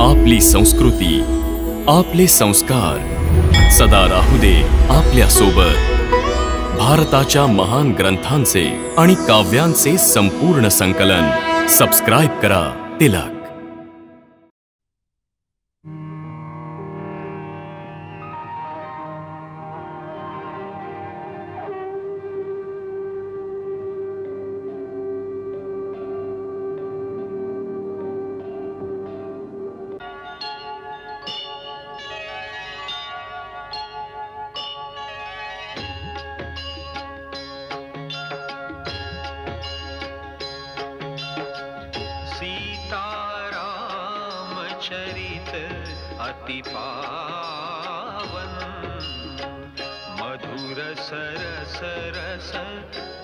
आपली संस्कृती, आपले संस्कार सदा राहू दे आपल्या सोबत। भारताच्या महान ग्रंथांचे आणि काव्यांचे संपूर्ण संकलन सबस्क्राइब करा तिलक। चरित अति पावन, मधुर सरस रस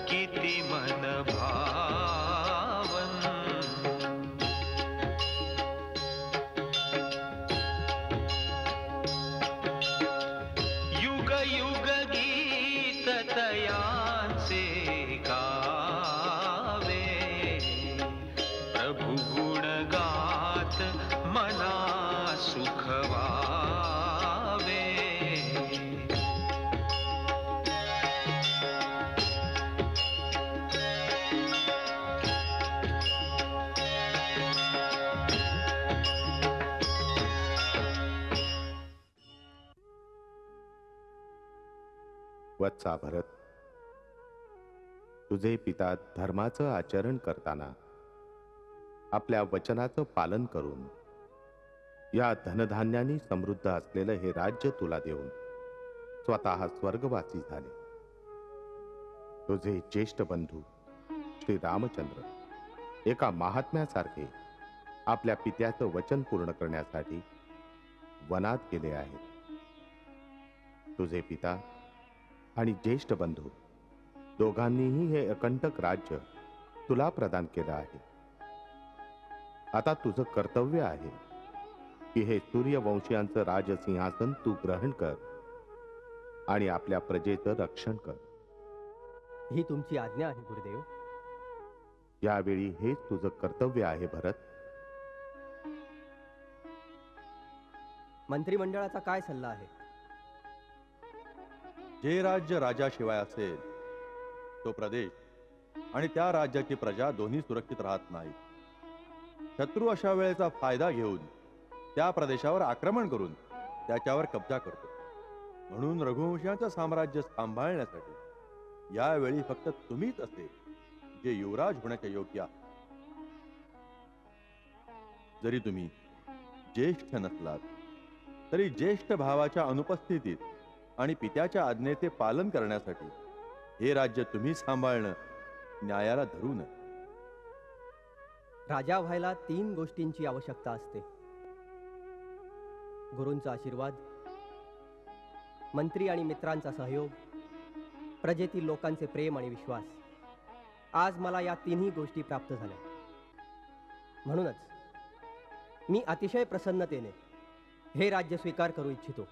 किति मन भावन। युग युग गीत तयांचे गावे, प्रभु गुण गात मना सुख वावे। वत्सा भरत, तुझे पिता धर्माचं आचरण करताना आपल्या वचनाचं पालन करून या धनधान्यांनी समृद्ध असलेलं हे राज्य तुला देऊन स्वतः स्वर्गवासी झाले। तुझे ज्येष्ठ बंधू श्री रामचंद्र एका महात्म्यासारखे आपल्या पित्याचं वचन पूर्ण करण्यासाठी वनात गेले आहेत। तुझे पिता आणि ज्येष्ठ बंधू दोघांनीही हे अकंटक राज्य तुला प्रदान केलं आहे। आता तुझं कर्तव्य आहे की हे सूर्यवंशियांचं राजसिंहासन तू ग्रहण कर आणि आपल्या प्रजेचं रक्षण कर। ही तुमची आज्ञा आहे गुरुदेव। यावेळी हेच तुझं कर्तव्य आहे भरत। मंत्रिमंडळाचा काय सल्ला आहे? जे राज्य राजाशिवाय असेल तो प्रदेश आणि त्या राज्याची प्रजा दोन्ही सुरक्षित राहत नाही। शत्रू अशा वेळेचा फायदा घेऊन त्या प्रदेशावर आक्रमण करून त्याच्यावर कब्जा करतो। म्हणून रघुवंशाचं साम्राज्य सांभाळण्यासाठी यावेळी फक्त तुम्हीच असेल जे युवराज होण्याच्या योग्य आहात। जरी तुम्ही ज्येष्ठ नसलात तरी ज्येष्ठ भावाच्या अनुपस्थितीत आणि पित्याच्या आज्ञेचे पालन करण्यासाठी हे राज्य तुम्ही सांभाळणं न्यायाला धरू नये। राजा व्हायला 3 गोष्टींची आवश्यकता असते: गुरूंचा आशीर्वाद, मंत्री आणि मित्रांचा सहयोग, प्रजेतील लोकांचे प्रेम आणि विश्वास। आज मला या 3ही गोष्टी प्राप्त झाल्या। म्हणूनच मी अतिशय प्रसन्नतेने हे राज्य स्वीकार करू इच्छितो।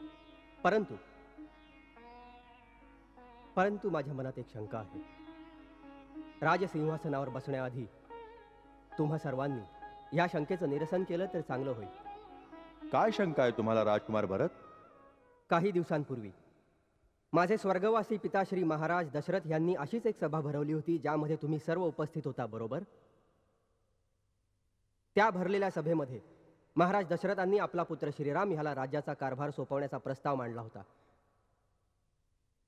परंतु माझ्या मनात एक शंका आहे। राजसिंहासनावर बसण्याआधी तुम्हा सर्वांनी या शंकेचं निरसन केलं तर चांगलं होईल। काय शंका आहे तुम्हाला राजकुमार भरत? काही दिवसांपूर्वी माझे स्वर्गवासी पिता श्री महाराज दशरथ यांनी अशीच एक सभा भरवली होती ज्यामध्ये तुम्ही सर्व उपस्थित होता, बरोबर? त्या भरलेल्या सभेमध्ये महाराज दशरथांनी आपला पुत्र श्रीराम ह्याला राज्याचा कारभार सोपवण्याचा प्रस्ताव मांडला होता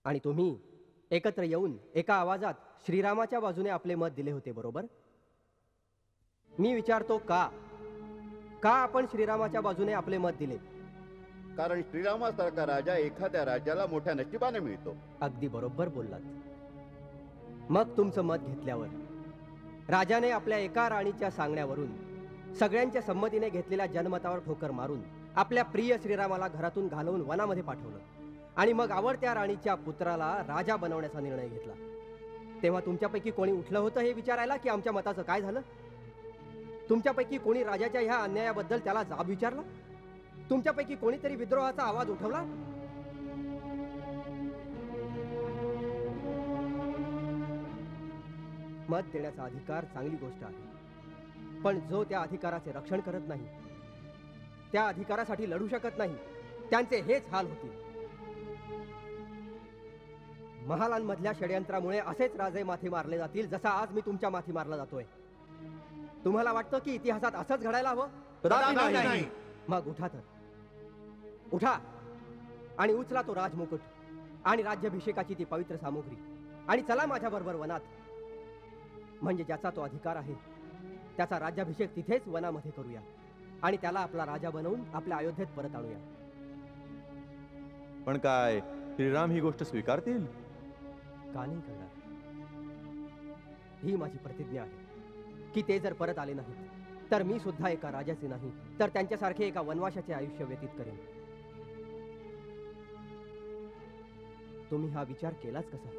आणि तुम्ही एकत्र येऊन एका आवाजात श्रीरामाच्या बाजूने आपले मत दिले होते, बरोबर? मी विचारतो का आपण श्रीरामाच्या बाजूने आपले मत दिले? कारण श्रीरामासारखा राजा एखाद्या राज्याला मोठ्या नशिबाने मिळतो। अगदी बरोबर बोललात। मग तुमचं मत घेतल्यावर राजाने आपल्या एका राणीच्या सांगण्यावरून सगळ्यांच्या संमतीने घेतलेल्या जनमतावर ठोकर मारून आपल्या प्रिय श्रीरामाला घरातून घालवून वनामध्ये पाठवलं आणि मग आवडत्या राणीच्या पुत्राला राजा बनवण्याचा निर्णय घेतला। तेव्हा तुमच्यापैकी कोणी उठलं होतं हे विचारायला की आमच्या मताचं काय झालं? तुमच्यापैकी कोणी राजाच्या ह्या अन्यायाबद्दल त्याला जाब विचारला? तुमच्यापैकी कोणीतरी विद्रोहाचा आवाज उठवला? मत देण्याचा अधिकार चांगली गोष्ट आहे, पण जो त्या अधिकाराचे रक्षण करत नाही त्या अधिकारासाठी लढू शकत नाही, त्यांचे हेच हाल होतील. महालांमधल्या षडयंत्रामुळे असेच राजे माथी मारले जातील, जसा आज मी तुमच्या माथी मारला जातोय. तुम्हाला वाटतं की इतिहासात असंच घडायला हवं? कदापि नाही. मग उठा तर, उठा आणि उचला तो राजमुकुट आणि राज्याभिषेकाची ती पवित्र सामुग्री आणि चला माझ्या बरोबर वनात. म्हणजे ज्याचा तो अधिकार आहे त्याचा राज्याभिषेक तिथेच वनामध्ये करूया आणि त्याला आपला राजा बनवून आपल्या अयोध्येत परत आणूया. पण काय श्रीराम ही गोष्ट स्वीकारतील? का नाही करणार? ही माझी प्रतिज्ञा आहे की ते जर परत आले नाहीत तर मी सुद्धा एका राजाचे नाही तर त्यांच्यासारखे एका वनवासाचे आयुष्य व्यतीत करेन. तुम्ही हा विचार केलाच कसा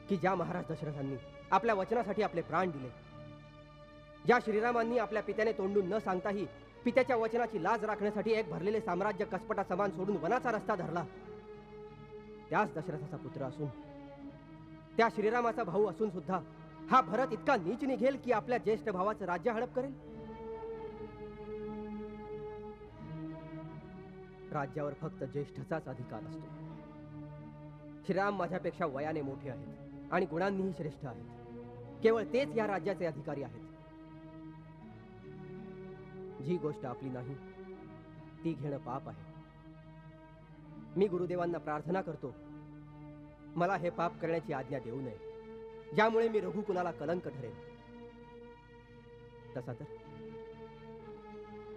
की ज्या महाराज दशरथांनी आपल्या वचनासाठी आपले प्राण दिले, ज्या श्रीरामांनी आपल्या पित्याने तोंडून न सांगताही पित्याच्या वचनाची लाज राखण्यासाठी एक भरलेले साम्राज्य कसपटा समान सोडून वनाचा रस्ता धरला, त्याच दशरथाचा पुत्र असून त्या श्रीरामाचा भाऊ असून सुद्धा हा भरत इतका नीच निघेल की आपल्या ज्येष्ठ भावाचं राज्य हडप करेल? राज्यावर फक्त ज्येष्ठाचाच अधिकार असतो. श्रीराम माझ्यापेक्षा वयाने मोठे आहेत आणि गुणांनीही श्रेष्ठ आहेत. केवळ तेच या राज्याचे अधिकारी आहेत. जी गोष्ट आपली नाही ती घेणं पाप आहे. मी गुरुदेवांना प्रार्थना करतो मला हे पाप करण्याची आज्ञा देऊ नये, ज्यामुळे मी रघुकुलाला कलंक ठरेल.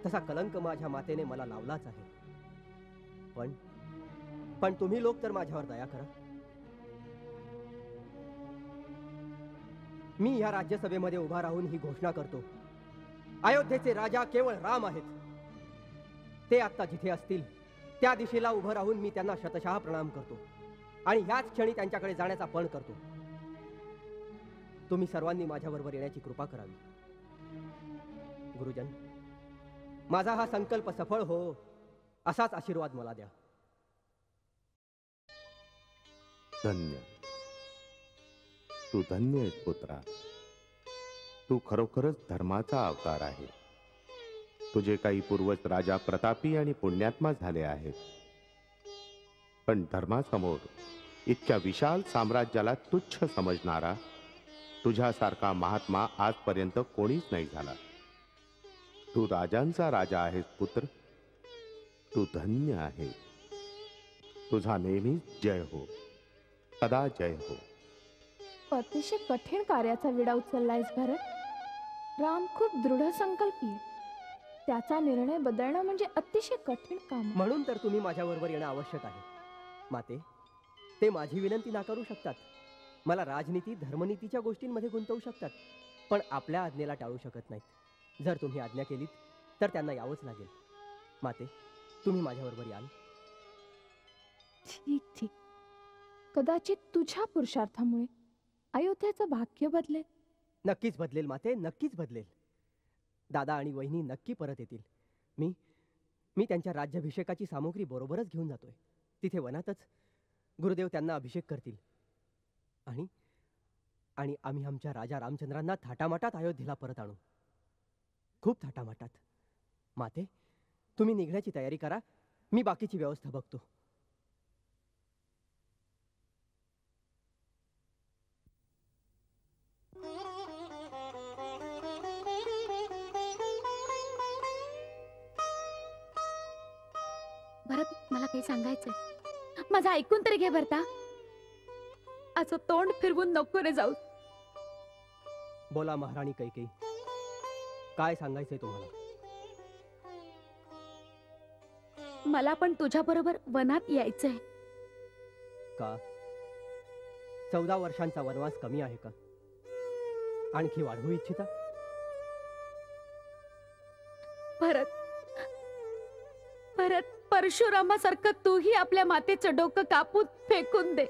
तसा कलंक माझ्या मातेने मला लावलाच आहे. पण तुम्ही लोक तर माझ्यावर दया करा. मी या राज्यसभेमध्ये उभा राहून ही घोषणा करतो, अयोध्येचे राजा केवळ राम आहेत. ते आता जिथे असतील त्या दिशेला उभं राहून मी त्यांना शतशः प्रणाम करतो आणि ह्याच क्षणी त्यांच्याकडे जाण्याचा पण करतो. तुम्ही सर्वांनी माझ्याबरोबर येण्याची कृपा करावी. गुरुजन, माझा हा संकल्प सफळ हो असाच आशीर्वाद मला द्या. धन्य, तू धन्य आहेस पुत्रा. तू खरोखरच धर्माचा अवतार आहे. तुझे काही पूर्वज राजा प्रतापी आणि पुण्यात्मा झाले आहेत, पण धर्मासमोर इतक्या विशाल साम्राज्याला तुच्छ समजणारा तुझ्यासारखा महात्मा आजपर्यंत कोणीच नाही झाला. तू राजांचा राजा आहेस पुत्र. तू धन्य आहे. तुझा नेहमीच जय हो, सदा जय हो. अतिशय कठीण कार्याचा विडा उचललायस भरत. राम खूप दृढ संकल्पी आहे. त्याचा निर्णय बदलणं म्हणजे अतिशय कठीण काम. म्हणून तर तुम्ही माझ्याबरोबर येणं आवश्यक आहे. माते, ते माझी विनंती नाकारू शकतात, मला राजनीती धर्मनीतीच्या गोष्टींमध्ये गुंतवू शकतात, पण आपल्या आज्ञेला टाळू शकत नाहीत. जर तुम्ही आज्ञा केलीत तर त्यांना यावंच लागेल. माते, तुम्ही माझ्याबरोबर याल? ठीक ठीक. कदाचित तुझ्या पुरुषार्थामुळे अयोध्येचं भाग्य बदलेल. नक्कीच बदलेल माते, नक्कीच बदलेल. दादा आणि वहिनी नक्की परत येतील. मी त्यांच्या राज्याभिषेकाची सामुग्री बरोबरच घेऊन जातोय. तिथे वनातच गुरुदेव त्यांना अभिषेक करतील आणि आम्ही आमच्या राजा रामचंद्रांना थाटामाटात अयोध्येला परत आणू. खूप थाटामाटात. माते, तुम्ही निघण्याची तयारी करा, मी बाकीची व्यवस्था बघतो. भरत, मला काही सांगायचंय. माझं ऐकून तरी घे भरता. असं तोंड फिरवून नको रे जाऊ. बोला महाराणी कैकेयी, काय सांगायचंय तुम्हाला? मला पण तुझ्या बरोबर वनात यायचंय. का 14 वर्षांचा वनवास कमी आहे का? आणखी वाढवू इच्छिता? भरत, भरत, परशुरामासारखं तूही आपल्या मातेचं डोकं कापून फेकून दे,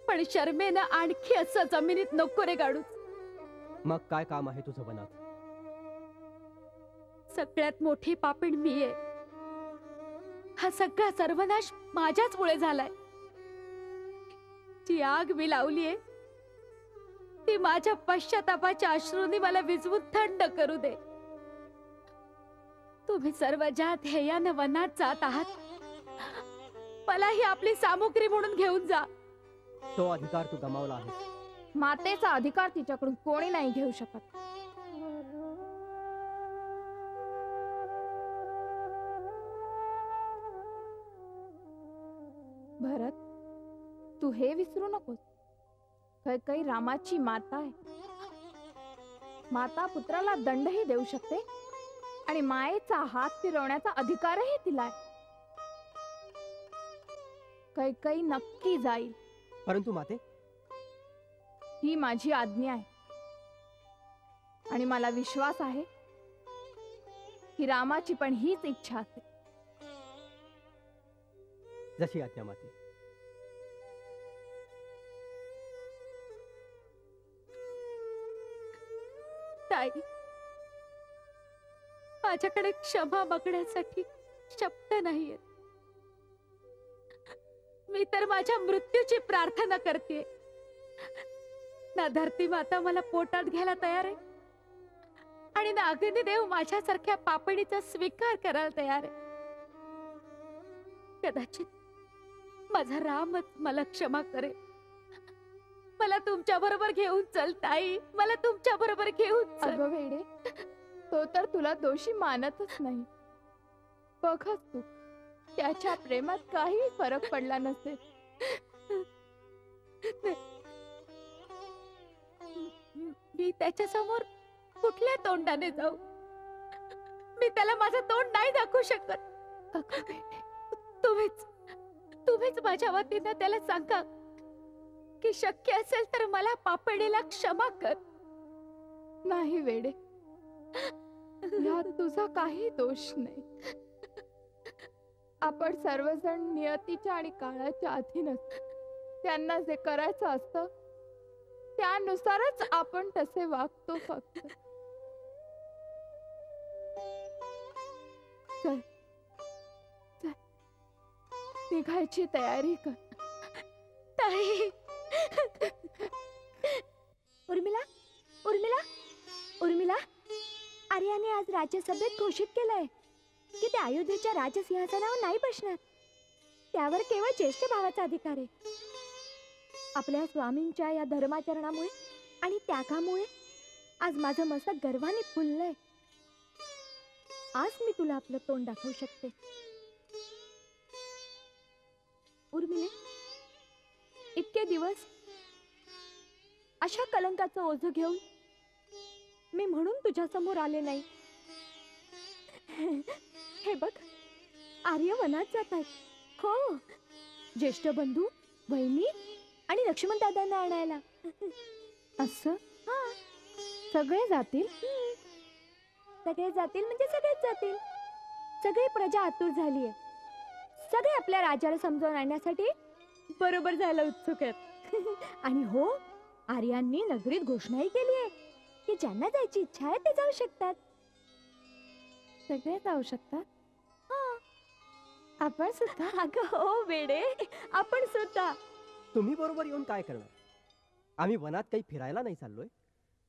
पण शर्मेनं आणखी असं जमिनीत नको रे गाडूच. मग काय काम आहे तुझं वनात? सगळ्यात मोठी पापीण मी आहे. हा सगळा सर्वनाश माझ्याचमुळे झालाय. जी आग मी लावलीये ती माझ्या पश्चातापाच्या अश्रूंनी मला विझवून थंड करू दे. तुम्ही सर्व ज्या ध्येयानं वनात जात आहात, मलाही आपली सामुग्री म्हणून घेऊन जा. तो अधिकार तू गमावला आहेस. मातेचा अधिकार तिच्याकडून कोणी नाही घेऊ शकत. भरत, तू हे विसरू नकोस, कैकेयी रामाची माता आहे. माता पुत्राला दंडही देऊ शकते आणि मायेचा हात फिरवण्याचा अधिकारही तिला आहे. कैकेयी नक्की जाईल. परंतु माते, ही माझी आज्ञा आहे आणि मला विश्वास आहे की रामाची पण हीच इच्छा असेल. जशी आज्ञा माते. ताई, माझ्याकडे क्षमा मागण्यासाठी शब्द नाहीयेत. मी तर माझ्या मृत्यूची प्रार्थना करते. ना धरती माता मला पोटात घ्यायला तयार आहे आणि ना अग्निदेव माझ्यासारख्या पापणीचा स्वीकार करायला तयार आहे. कदाचित माझा रामच मला क्षमा करेल. मला तुमच्या बरोबर घेऊन चल ताई, मला तुमच्या बरोबर घेऊन चल. अगं वेडे, तो तर तुला दोषी मानतच नाही. बघच तू, त्याच्या प्रेमात काही फरक पडला नसेल. मी त्याच्या समोर कुठल्या तोंडाने जाऊ? मी त्याला माझं तोंड नाही दाखवू शकत. अगं वेडे, तुम्हीच माझ्या वतीनं त्याला सांगा की शक्य असेल तर मला पापणीला क्षमा कर. नाही वेडे, यात तुझा काही दोष नाही. आपण सर्वजण नियतीच्या आणि काळाच्या अधीन असतो. त्यांना जे करायचं असतं त्यानुसारच आपण तसे वागतो. फक्त चल चल, निघायची तयारी कर. ताई, उर्मिला, उर्मिला, उर्मिला, आर्याने आज राज्यसभेत घोषित केलंय की ते अयोध्येच्या राजसिंहासनावर नाही बसणार. त्यावर केवळ ज्येष्ठ भावाचा अधिकार आहे. आपल्या स्वामींच्या या धर्माचरणामुळे आणि त्यागामुळे आज माझं मस्तक गर्वाने फुललंय. आज मी तुला आपलं तोंड दाखवू शकते. उर्मिले, इतके दिवस अशा कलंकाचं ओझं घेऊन मी म्हणून तुझ्या समोर आले नाही. हे बघ, आर्य वनात जात आहेत. हो, ज्येष्ठ बंधू, बहिणी आणि लक्ष्मण दादांना आणायला. असं? हा, सगळे जातील? सगळे जातील म्हणजे सगळेच जातील. सगळी प्रजा आतुर झालीये. सगळे आपल्या राजाला समजावून आणण्यासाठी बरोबर जायला उत्सुक आहेत. आणि हो, आर्यांनी नगरीत घोषणाही केली आहे की ज्यांना जायची इच्छा आहे ते जाऊ शकतात. सगळे जाऊ शकतात? आपण सुद्धा? अगं हो वेडे, आपण सुद्धा. तुम्ही बरोबर येऊन काय करणार? आम्ही वनात काही फिरायला नाही चाललोय.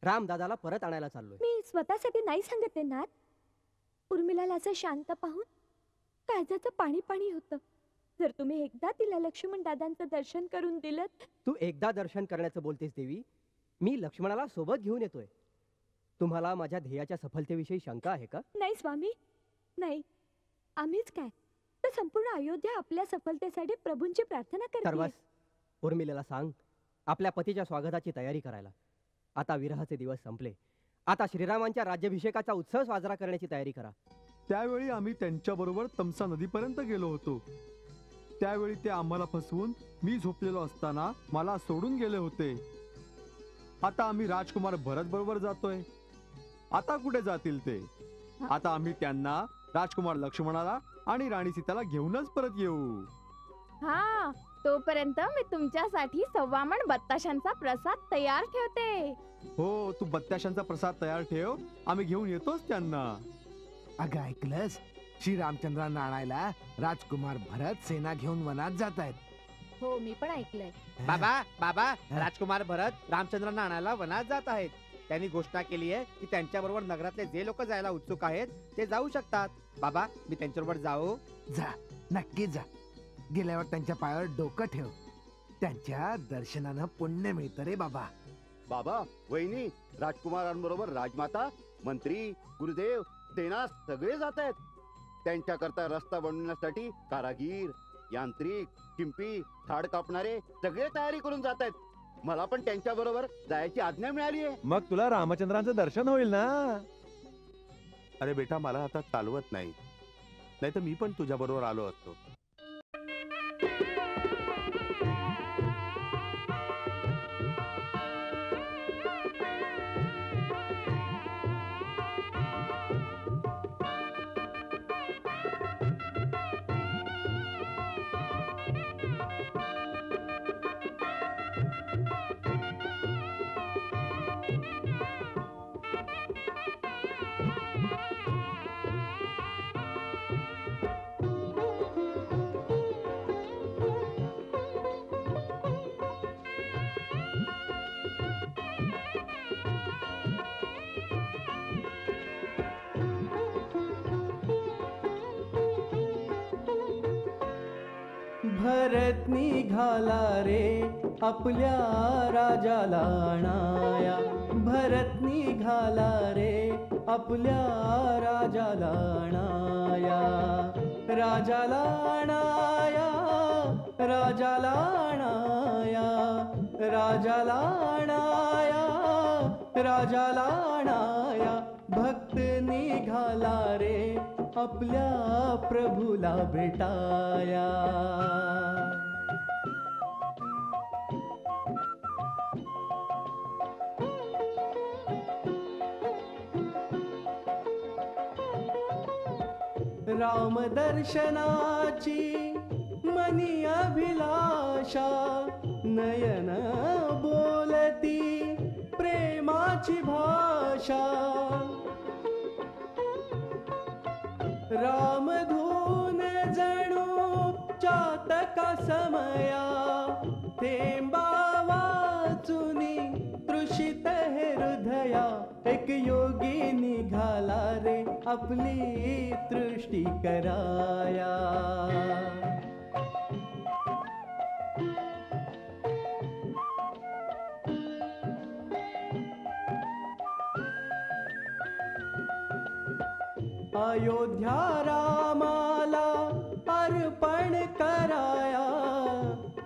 रामदादाला परत आणायला चाललोय. मी स्वतःसाठी नाही सांगत आहे नाथ. उर्मिलाला असं शांत पाहून काळजाचं पाणी पाणी होतं. जर तुम्ही एकदा तिला लक्ष्मण दादांचं दर्शन करून दिलं. तू एकदा दर्शन करण्याचं बोलतेस देवी. मी लक्ष्मणाला सोबत घेऊन येतोय. तुम्हाला माझ्या ध्येयाच्या सफलतेविषयी शंका आहे का? नाही स्वामी, नाही. आम्हीच काय, तर संपूर्ण अयोध्या आपल्या सफलतेसाठी प्रभूंची प्रार्थना करते. बस, उर्मिलेला सांग आपल्या पतीच्या स्वागताची तयारी करायला. आता विरहाचे दिवस संपले. आता श्रीरामांच्या राज्याभिषेकाचा उत्सव साजरा करण्याची तयारी करा. त्यावेळी आम्ही त्यांच्याबरोबर तमसा नदीपर्यंत गेलो होतो. त्यावेळी ते आम्हाला फसवून मी झोपलेलो असताना मला सोडून गेले होते. आता आम्ही राजकुमार भरत बरोबर जातोय. आता कुठे जातील ते? आता आम्ही त्यांना, राजकुमार लक्ष्मणाला आणि राणी सीताला घेऊनच परत येऊ. हा, तोपर्यंत मी तुमच्यासाठी 1.25 मण बत्ताशांचा प्रसाद तयार ठेवते. हो, तू बत्ताशांचा प्रसाद तयार ठेव, आम्ही घेऊन येतोच त्यांना. अगं ऐकलंस, श्री रामचंद्रांना आणायला राजकुमार भरत सेना घेऊन वनात जात आहेत. हो, मी पण ऐकलंय. बाबा, बाबा, राजकुमार भरत रामचंद्रांना आणायला वनात जात आहेत. त्यांनी घोषणा केली आहे की त्यांच्याबरोबर नगरातले जे लोक जायला उत्सुक आहेत ते जाऊ शकतात. बाबा, मी त्यांच्याबरोबर जाऊ? जा, नक्की जा. गेल्यावर त्यांच्या पायावर डोकं ठेव. त्यांच्या दर्शनानं पुण्य मिळतं रे बाबा. बाबा, वहिनी, राजकुमारांबरोबर राजमाता, मंत्री, गुरुदेव, सेना सगळे जात आहेत. त्यांच्याकरता रस्ता बनवण्यासाठी कारागीर, यांत्रिक, शिंपी, झाड कापणारे सगळे तयारी करून जात आहेत. मला पण त्यांच्या बरोबर जायची आज्ञा मिळाली आहे. मग तुला रामचंद्रांचं दर्शन होईल ना. अरे बेटा, मला आता चालवत नाही, नाही तर मी पण तुझ्या बरोबर आलो असतो. भरत निघाला रे आपल्या राजाला आणाया. भरत निघाला रे आपल्या राजाला आणाया. राजाला आणाया, राजाला आणाया, राजाला आणाया, राजाला आणाया. भक्त निघाला रे आपल्या प्रभूला भेटाया. राम दर्शनाची मनी अभिलाषा. नयन बोलती प्रेमाची भाषा. रामधून जणू चातका समया. थेंबा वाचुनी तृषित हे हृदया. एक योगी निघाला रे आपली तृष्टी कराया. अयोध्या रामाला अर्पण कराया.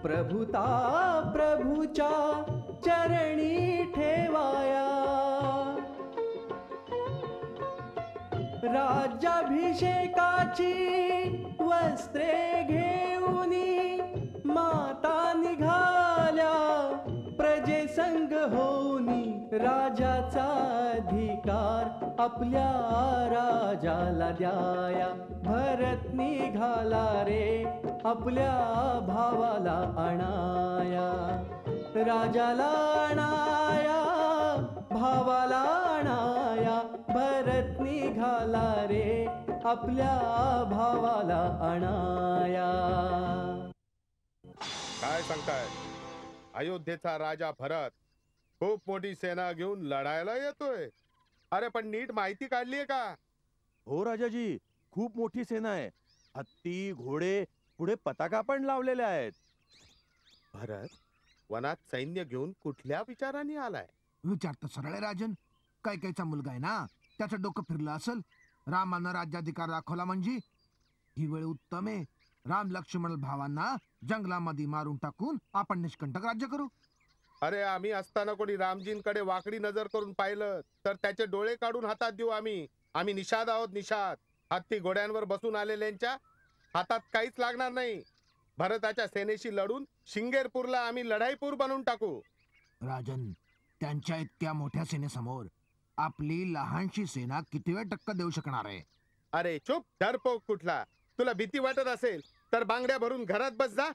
प्रभुता प्रभूच्या चरणी ठेवाया. राज्याभिषेकाची वस्त्रे घेऊनी माता निघाल्या. प्रजेसंग होऊनी राजाचा अधिकार आपल्या राजाला द्याया. भरत निघाला रे आपल्या भावाला आणाया. राजाला आणाया, भावाला आणाया. भरत निघाला रे आपल्या भावाला आणाया. काय सांगताय? अयोध्येचा राजा भरत खूप मोठी सेना घेऊन लढायला येतोय. अरे पण नीट माहिती काढलीये का? हो राजाजी, खूप मोठी सेना आहे. हत्ती, घोडे, पुढे पताका पण लावलेल्या आहेत. भरत वनात सैन्य घेऊन कुठल्या विचाराने आलाय? विचार तर सरळ आहे राजन. कैकेयीचा मुलगा आहे ना, त्याचं डोकं फिरलं असेल. रामानं राज्याधिकार दाखवला म्हणजे ही वेळ उत्तम आहे. राम लक्ष्मण भावांना जंगलामध्ये मारून टाकून आपण निष्कंटक राज्य करू. अरे आम्ही असताना कोणी रामजींकडे वाकडी नजर करून पाहिलं तर त्याचे डोळे काढून हातात देऊ आम्ही. आम्ही निषाद आहोत, निषाद. हत्ती घोड्यांवर बसून आलेल्यांच्या हातात काहीच लागणार नाही. भरताच्या सेनेशी लढून शिंगेरपूरला आम्ही लढाईपूर बनवून टाकू. राजन, त्यांच्या इतक्या मोठ्या सेनेसमोर आपली लहानशी सेना किती वेळ टक्कर देऊ शकणार आहे? अरे चुप, डरपोक कुठला. तुला भीती वाटत असेल तर बांगड्या भरून घरात बस जा.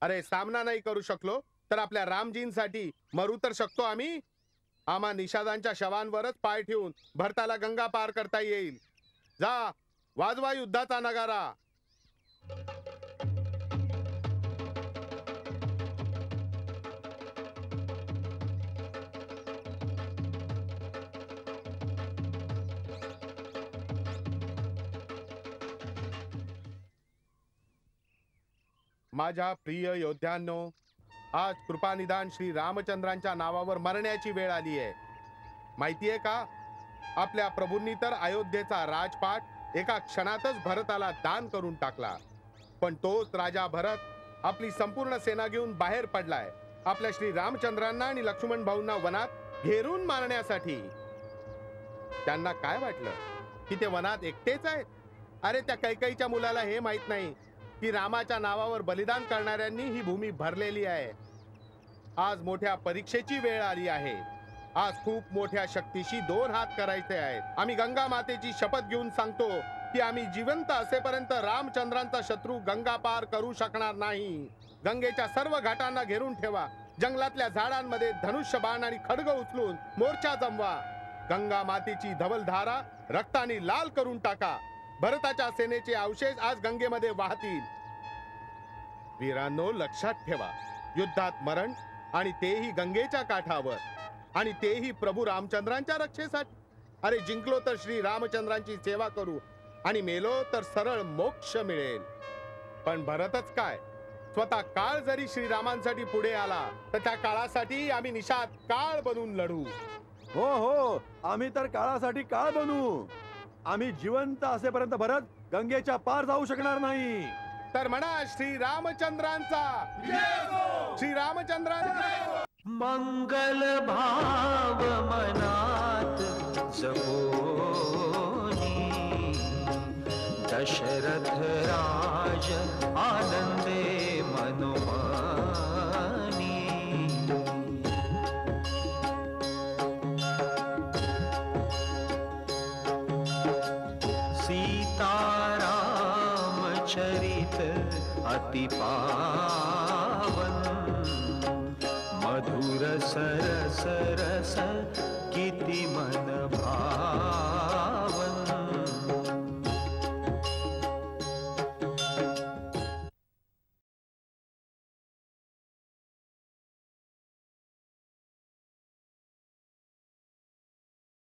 अरे सामना नाही करू शकलो तर आपल्या रामजींसाठी मरू तर शकतो आम्ही. आम्हा निषादांच्या शवांवरच पाय ठेवून भरताला गंगा पार करता येईल. जा, वाजवा युद्धाचा नगारा. माझ्या प्रिय योद्ध्यांनो, आज कृपानिदान श्री रामचंद्रांच्या नावावर मरण्याची वेळ आली आहे. माहितीये का, आपल्या प्रभूंनी तर अयोध्येचा राजपाट एका क्षणातच भरताला दान करून टाकला. पण तोच राजा भरत आपली संपूर्ण सेना घेऊन बाहेर पडलाय आपल्या श्री रामचंद्रांना आणि लक्ष्मण भाऊंना वनात घेरून मारण्यासाठी. त्यांना काय वाटलं की ते वनात एकटेच आहेत? अरे, त्या कैकेयीच्या मुलाला हे माहित नाही की रामाच्या नावावर बलिदान करणाऱ्यांनी ही भूमी भरलेली आहे. आज मोठ्या परीक्षेची वेळ आली आहे. आज खूप मोठ्या शक्तीशी 2 हात करायचे आहेत. आम्ही गंगा मातेची शपथ घेऊन सांगतो की आम्ही जिवंत असेपर्यंत रामचंद्रांचा शत्रू गंगा पार करू शकणार नाही. गंगेच्या सर्व घाटांना घेरून ठेवा. जंगलातल्या झाडांमध्ये धनुष्य बाण आणि खड्ग उचलून मोर्चा जमवा. गंगा मातेची धवलधारा रक्ताने लाल करून टाका. भरताच्या सेनेचे अवशेष आज गंगेमध्ये वाहतील. वीरांनो, लक्षात ठेवा, युद्धात मरण आणि तेही गंगेच्या काठावर, आणि तेही प्रभू रामचंद्रांच्या रक्षेसाठी. अरे, जिंकलो तर श्री रामचंद्रांची सेवा करू आणि मेलो तर सरळ मोक्ष मिळेल. पण भरतच काय, स्वतः काळ जरी श्रीरामांसाठी पुढे आला तर त्या काळासाठी आम्ही निशात काळ बनून लढू. हो हो, आम्ही तर काळासाठी काळ बनू. आम्ही जिवंत असेपर्यंत भरत गंगेच्या पार जाऊ शकणार नाही. तर म्हणा श्री रामचंद्रांचा, श्री रामचंद्रांचा मंगल भाव मनात जपोनी, दशरथ राज आनंदे मनोमानी. सीताराम चरित अति